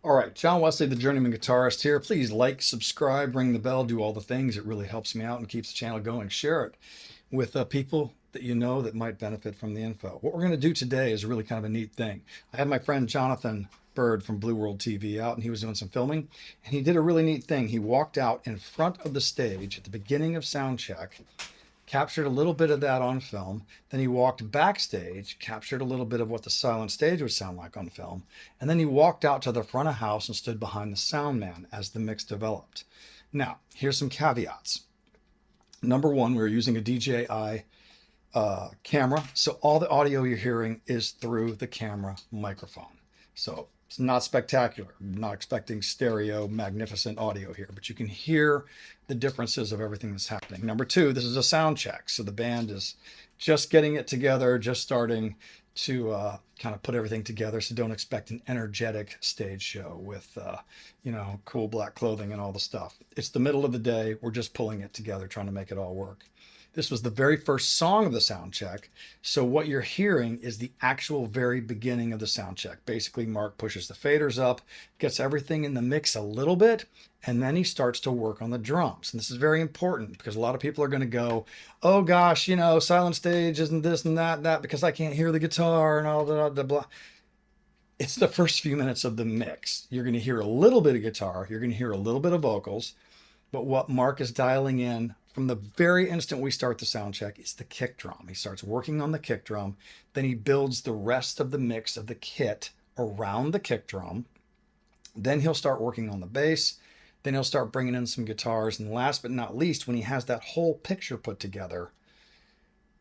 All right, John Wesley, the Journeyman guitarist here. Please like, subscribe, ring the bell, do all the things. It really helps me out and keeps the channel going. Share it with people that you know that might benefit from the info. What we're going to do today is really kind of a neat thing. I had my friend Jonathan Bird from Blue World TV out, and he was doing some filming, and he did a really neat thing. He walked out in front of the stage at the beginning of Soundcheck, captured a little bit of that on film. Then he walked backstage, captured a little bit of what the silent stage would sound like on film. And then he walked out to the front of house and stood behind the sound man as the mix developed. Now, here's some caveats. Number one, we're using a DJI camera. So all the audio you're hearing is through the camera microphone. So it's not spectacular. I'm not expecting stereo, magnificent audio here, but you can hear the differences of everything that's happening. Number two, this is a sound check. So the band is just getting it together, just starting to kind of put everything together. So don't expect an energetic stage show with, cool black clothing and all the stuff. It's the middle of the day. We're just pulling it together, trying to make it all work. This was the very first song of the sound check. So what you're hearing is the actual very beginning of the sound check. Basically, Mark pushes the faders up, gets everything in the mix a little bit, and then he starts to work on the drums. And this is very important because a lot of people are going to go, oh gosh, silent stage isn't this and that because I can't hear the guitar and all that, blah. It's the first few minutes of the mix. You're going to hear a little bit of guitar. You're going to hear a little bit of vocals. But what Mark is dialing in from the very instant we start the sound check is the kick drum. He starts working on the kick drum. Then he builds the rest of the mix of the kit around the kick drum. Then he'll start working on the bass. Then he'll start bringing in some guitars. And last but not least, when he has that whole picture put together,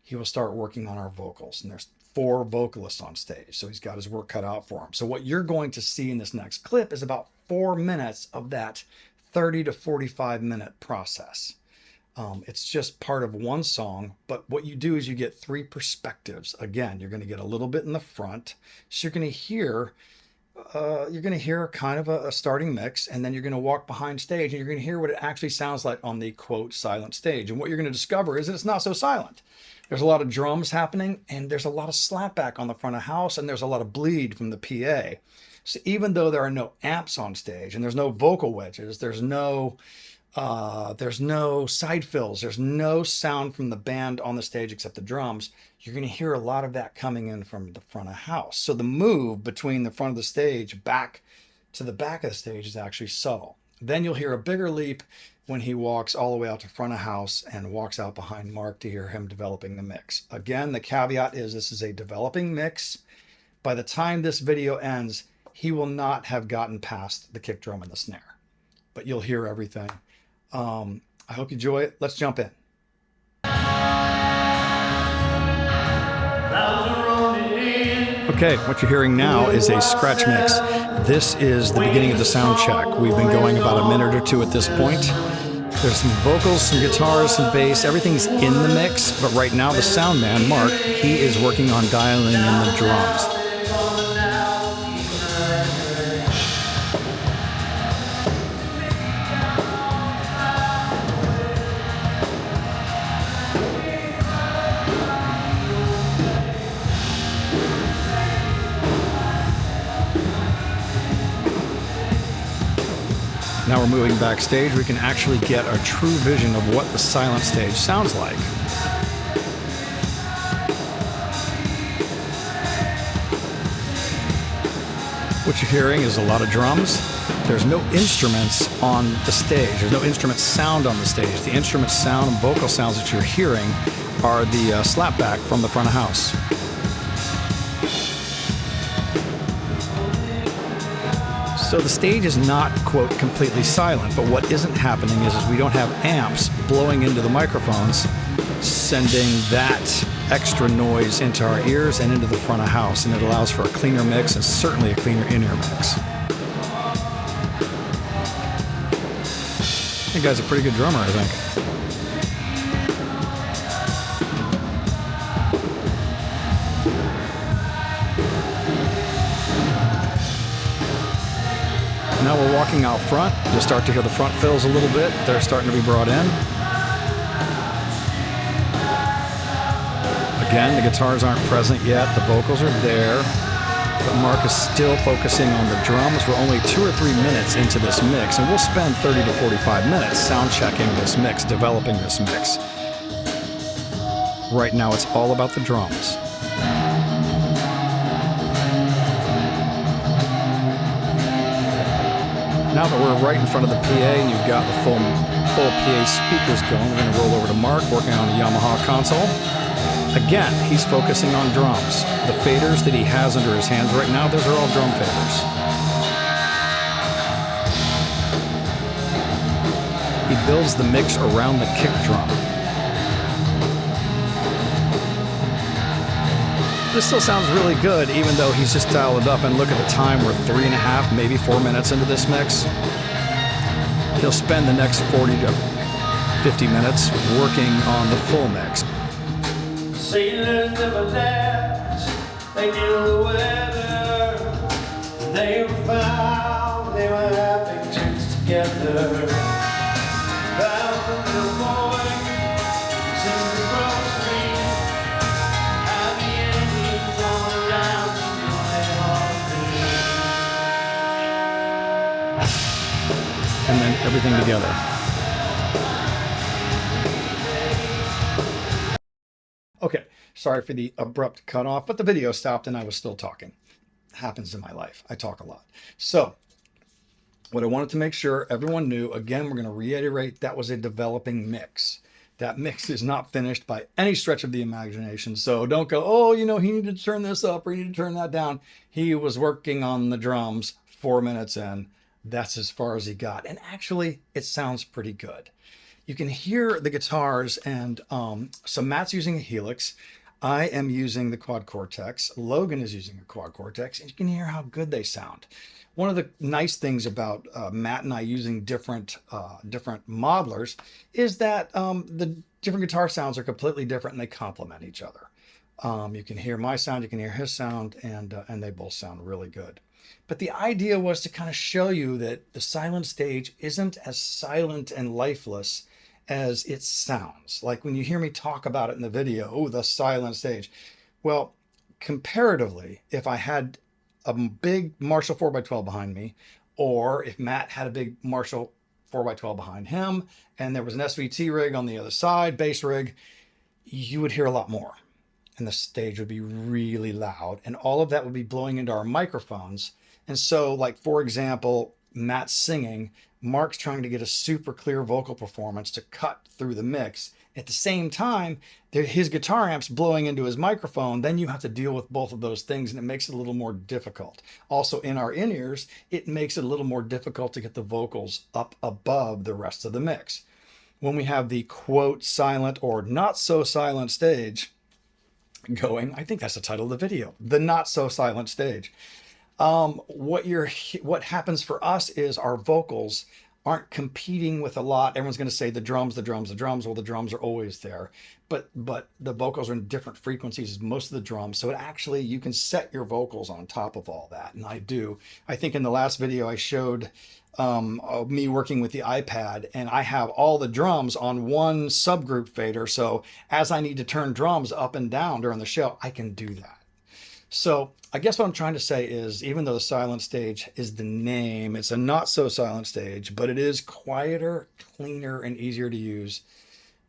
he will start working on our vocals. And there's 4 vocalists on stage. So he's got his work cut out for him. So what you're going to see in this next clip is about 4 minutes of that 30 to 45 minute process. It's just part of one song, but what you do is you get 3 perspectives. Again, you're going to get a little bit in the front. So you're going to hear kind of a starting mix, and then you're going to walk behind stage and you're going to hear what it actually sounds like on the quote silent stage. And what you're going to discover is that it's not so silent. There's a lot of drums happening, and there's a lot of slapback on the front of house, and there's a lot of bleed from the PA. So even though there are no amps on stage and there's no vocal wedges, there's no side fills, there's no sound from the band on the stage except the drums, you're going to hear a lot of that coming in from the front of house. So the move between the front of the stage back to the back of the stage is actually subtle. Then you'll hear a bigger leap when he walks all the way out to front of house and walks out behind Mark to hear him developing the mix. Again, the caveat is this is a developing mix. By the time this video ends, he will not have gotten past the kick drum and the snare, but you'll hear everything. I hope you enjoy it. Let's jump in. Okay, what you're hearing now is a scratch mix. This is the beginning of the sound check. We've been going about a minute or 2 at this point. There's some vocals, some guitars, some bass. Everything's in the mix, but right now the sound man, Mark, he is working on dialing in the drums. Now we're moving backstage. We can actually get a true vision of what the silent stage sounds like. What you're hearing is a lot of drums. There's no instruments on the stage. There's no instrument sound on the stage. The instrument sound and vocal sounds that you're hearing are the slapback from the front of house. So the stage is not, quote, completely silent, but what isn't happening is we don't have amps blowing into the microphones, sending that extra noise into our ears and into the front of house, and it allows for a cleaner mix and certainly a cleaner in-ear mix. That guy's a pretty good drummer, I think. Now we're walking out front. You'll start to hear the front fills a little bit. They're starting to be brought in. Again, the guitars aren't present yet. The vocals are there. but Mark is still focusing on the drums. We're only 2 or 3 minutes into this mix, and we'll spend 30 to 45 minutes sound checking this mix, developing this mix. Right now, it's all about the drums. Now that we're right in front of the PA and you've got the full PA speakers going, we're going to roll over to Mark, working on the Yamaha console. Again, he's focusing on drums. The faders that he has under his hands right now, those are all drum faders. He builds the mix around the kick drum. This still sounds really good, even though he's just dialed it up. And look at the time, we're 3.5, maybe 4 minutes into this mix. He'll spend the next 40 to 50 minutes working on the full mix. Sailors never left, they knew the weather. They were found, they were having drinks together. Bound from the morning to the grocery, and the Indians all around still And then everything together. Okay, sorry for the abrupt cutoff, but the video stopped and I was still talking. Happens in my life. I talk a lot. So, what I wanted to make sure everyone knew, again, we're going to reiterate, that was a developing mix. That mix is not finished by any stretch of the imagination. So don't go, oh, you know, he needed to turn this up or he needed to turn that down. He was working on the drums 4 minutes in. That's as far as he got. And actually, it sounds pretty good. You can hear the guitars, and so Matt's using a Helix. I am using the Quad Cortex. Logan is using a Quad Cortex, and you can hear how good they sound. One of the nice things about Matt and I using different modelers is that the different guitar sounds are completely different and they complement each other. You can hear my sound, you can hear his sound, and they both sound really good. But the idea was to kind of show you that the silent stage isn't as silent and lifeless as it sounds. Like when you hear me talk about it in the video, oh, the silent stage. Well, comparatively, if I had a big Marshall 4x12 behind me, or if Matt had a big Marshall 4x12 behind him, and there was an SVT rig on the other side, bass rig, you would hear a lot more. And the stage would be really loud, and all of that would be blowing into our microphones. And so, like, for example, Matt's singing, Mark's trying to get a super clear vocal performance to cut through the mix. At the same time, his guitar amp's blowing into his microphone. Then you have to deal with both of those things, and it makes it a little more difficult. Also, in our in-ears, it makes it a little more difficult to get the vocals up above the rest of the mix. When we have the quote silent or not so silent stage going, I think that's the title of the video, the not so silent stage. What happens for us is our vocals aren't competing with a lot. Everyone's going to say the drums, the drums, the drums. Well, the drums are always there, but the vocals are in different frequencies as most of the drums. So it actually, you can set your vocals on top of all that. And I do. I think in the last video I showed of me working with the iPad, and I have all the drums on one subgroup fader. So as I need to turn drums up and down during the show, I can do that. So I guess what I'm trying to say is, even though the silent stage is the name, it's a not so silent stage, but it is quieter, cleaner, and easier to use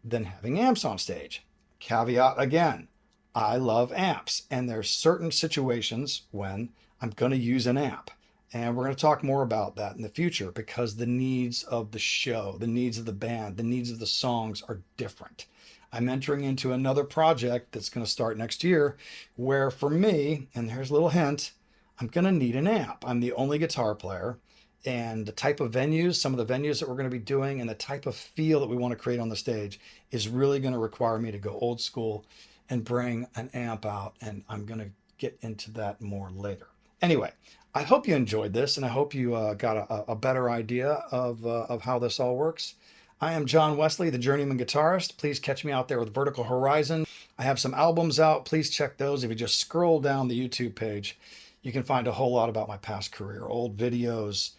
than having amps on stage. Caveat again, I love amps, and there's certain situations when I'm going to use an amp. And we're going to talk more about that in the future, because the needs of the show, the needs of the band, the needs of the songs are different. I'm entering into another project that's going to start next year, where for me, and here's a little hint, I'm going to need an amp. I'm the only guitar player, and the type of venues, some of the venues that we're going to be doing, and the type of feel that we want to create on the stage is really going to require me to go old school and bring an amp out, and I'm going to get into that more later. Anyway, I hope you enjoyed this, and I hope you got a better idea of how this all works. I am John Wesley, the Journeyman Guitarist. Please catch me out there with Vertical Horizon. I have some albums out. Please check those. If you just scroll down the YouTube page, you can find a whole lot about my past career. Old videos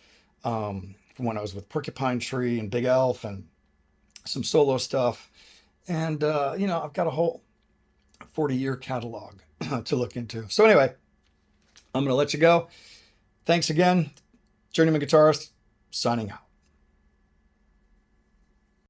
from when I was with Porcupine Tree and Big Elf, and some solo stuff. And, you know, I've got a whole 40-year catalog to look into. So anyway, I'm going to let you go. Thanks again. Journeyman Guitarist, signing out.